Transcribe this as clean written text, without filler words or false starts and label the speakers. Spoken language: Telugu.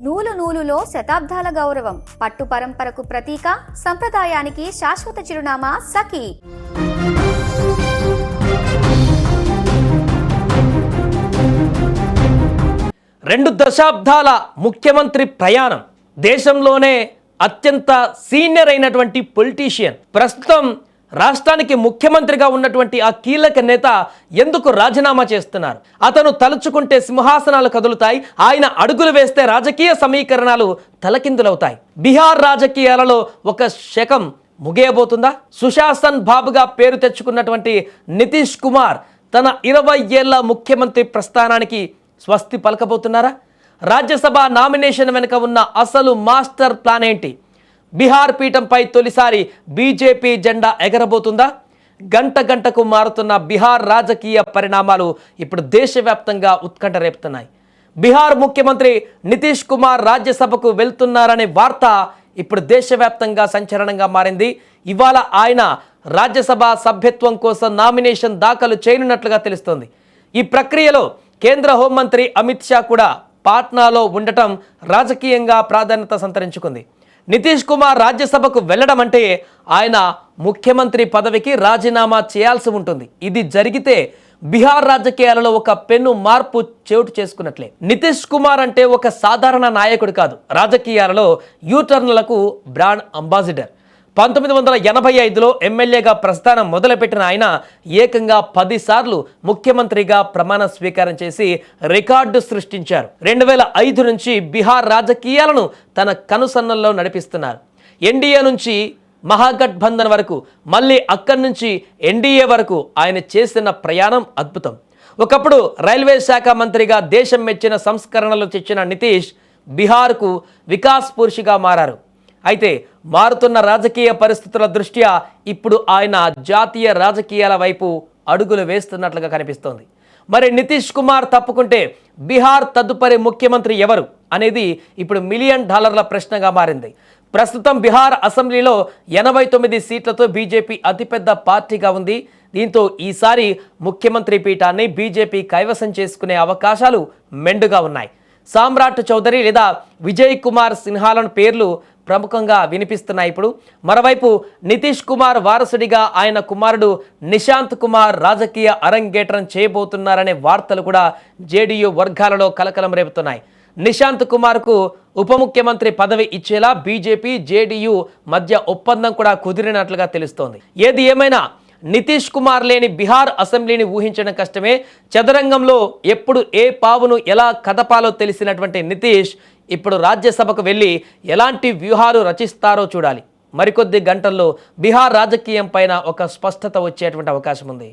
Speaker 1: నూలు నూలులో శతాబ్దాల గౌరవం, పట్టు పరంపరకు ప్రతీక, సంప్రదాయానికి శాశ్వత చిరునామా సఖీ.
Speaker 2: రెండు దశాబ్దాల ముఖ్యమంత్రి ప్రయాణం, దేశంలోనే అత్యంత సీనియర్ అయినటువంటి పొలిటీషియన్, ప్రస్తుతం రాష్ట్రానికి ముఖ్యమంత్రిగా ఉన్నటువంటి ఆ కీలక నేత ఎందుకు రాజీనామా చేస్తున్నారు? అతను తలుచుకుంటే సింహాసనాలు కదులుతాయి, ఆయన అడుగులు వేస్తే రాజకీయ సమీకరణాలు తలకిందులవుతాయి. బీహార్ రాజకీయాలలో ఒక శకం ముగియబోతుందా? సుశాసన్ బాబుగా పేరు తెచ్చుకున్నటువంటి నితీష్ కుమార్ తన 20 ఏళ్ల ముఖ్యమంత్రి ప్రస్థానానికి స్వస్తి పలకబోతున్నారా? రాజ్యసభ నామినేషన్ వెనుక ఉన్న అసలు మాస్టర్ ప్లాన్ ఏంటి? బీహార్ పీఠంపై తొలిసారి బీజేపీ జెండా ఎగరబోతుందా? గంట గంటకు మారుతున్న బీహార్ రాజకీయ పరిణామాలు ఇప్పుడు దేశవ్యాప్తంగా ఉత్కంఠ రేపుతున్నాయి. బీహార్ ముఖ్యమంత్రి నితీష్ కుమార్ రాజ్యసభకు వెళ్తున్నారనే వార్త ఇప్పుడు దేశవ్యాప్తంగా సంచలనంగా మారింది. ఇవాళ ఆయన రాజ్యసభ సభ్యత్వం కోసం నామినేషన్ దాఖలు చేయనున్నట్లుగా తెలుస్తోంది. ఈ ప్రక్రియలో కేంద్ర హోంమంత్రి అమిత్ షా కూడా పాట్నాలో ఉండటం రాజకీయంగా ప్రాధాన్యత సంతరించుకుంది. నితీష్ కుమార్ రాజ్యసభకు వెళ్ళడం అంటే ఆయన ముఖ్యమంత్రి పదవికి రాజీనామా చేయాల్సి ఉంటుంది. ఇది జరిగితే బీహార్ రాజకీయాలలో ఒక పెను మార్పు చోటు చేసుకున్నట్లే. నితీష్ కుమార్ అంటే ఒక సాధారణ నాయకుడు కాదు, రాజకీయాలలో యూటర్న్లకు బ్రాండ్ అంబాసిడర్. 1985లో ఎమ్మెల్యేగా ప్రస్థానం మొదలుపెట్టిన ఆయన ఏకంగా 10 సార్లు ముఖ్యమంత్రిగా ప్రమాణ స్వీకారం చేసి రికార్డు సృష్టించారు. 2005 నుంచి బీహార్ రాజకీయాలను తన కనుసన్నల్లో నడిపిస్తున్నారు. ఎన్డీఏ నుంచి మహాగఠబంధన్ వరకు, మళ్ళీ అక్కడి నుంచి ఎన్డీఏ వరకు ఆయన చేసిన ప్రయాణం అద్భుతం. ఒకప్పుడు రైల్వే శాఖ మంత్రిగా దేశం మెచ్చిన సంస్కరణలు తెచ్చిన నితీష్ బీహార్కు వికాస్ పురుషిగా మారారు. అయితే మారుతున్న రాజకీయ పరిస్థితుల దృష్ట్యా ఇప్పుడు ఆయన జాతీయ రాజకీయాల వైపు అడుగులు వేస్తున్నట్లుగా కనిపిస్తోంది. మరి నితీష్ కుమార్ తప్పుకుంటే బీహార్ తదుపరి ముఖ్యమంత్రి ఎవరు అనేది ఇప్పుడు $1 మిలియన్ ప్రశ్నగా మారింది. ప్రస్తుతం బీహార్ అసెంబ్లీలో 89 సీట్లతో బీజేపీ అతిపెద్ద పార్టీగా ఉంది. దీంతో ఈసారి ముఖ్యమంత్రి పీఠాన్ని బీజేపీ కైవసం చేసుకునే అవకాశాలు మెండుగా ఉన్నాయి. సామ్రాట్ చౌదరి లేదా విజయ్ కుమార్ సిన్హాలను పేర్లు ప్రముఖంగా వినిపిస్తున్నాయి. ఇప్పుడు మరోవైపు నితీష్ కుమార్ వారసుడిగా ఆయన కుమారుడు నిశాంత్ కుమార్ రాజకీయ అరంగేట్రం చేయబోతున్నారనే వార్తలు కూడా జేడీయూ వర్గాలలో కలకలం రేపుతున్నాయి. నిశాంత్ కుమార్కు ఉప ముఖ్యమంత్రి పదవి ఇచ్చేలా బీజేపీ జేడీయూ మధ్య ఒప్పందం కూడా కుదిరినట్లుగా తెలుస్తోంది. ఏది ఏమైనా నితీష్ కుమార్ లేని బీహార్ అసెంబ్లీని ఊహించడం కష్టమే. చదరంగంలో ఎప్పుడు ఏ పావును ఎలా కదపాలో తెలిసినటువంటి నితీష్ ఇప్పుడు రాజ్యసభకు వెళ్ళి ఎలాంటి వ్యూహాలు రచిస్తారో చూడాలి. మరికొద్ది గంటల్లో బీహార్ రాజకీయం పైన ఒక స్పష్టత వచ్చేటువంటి అవకాశం ఉంది.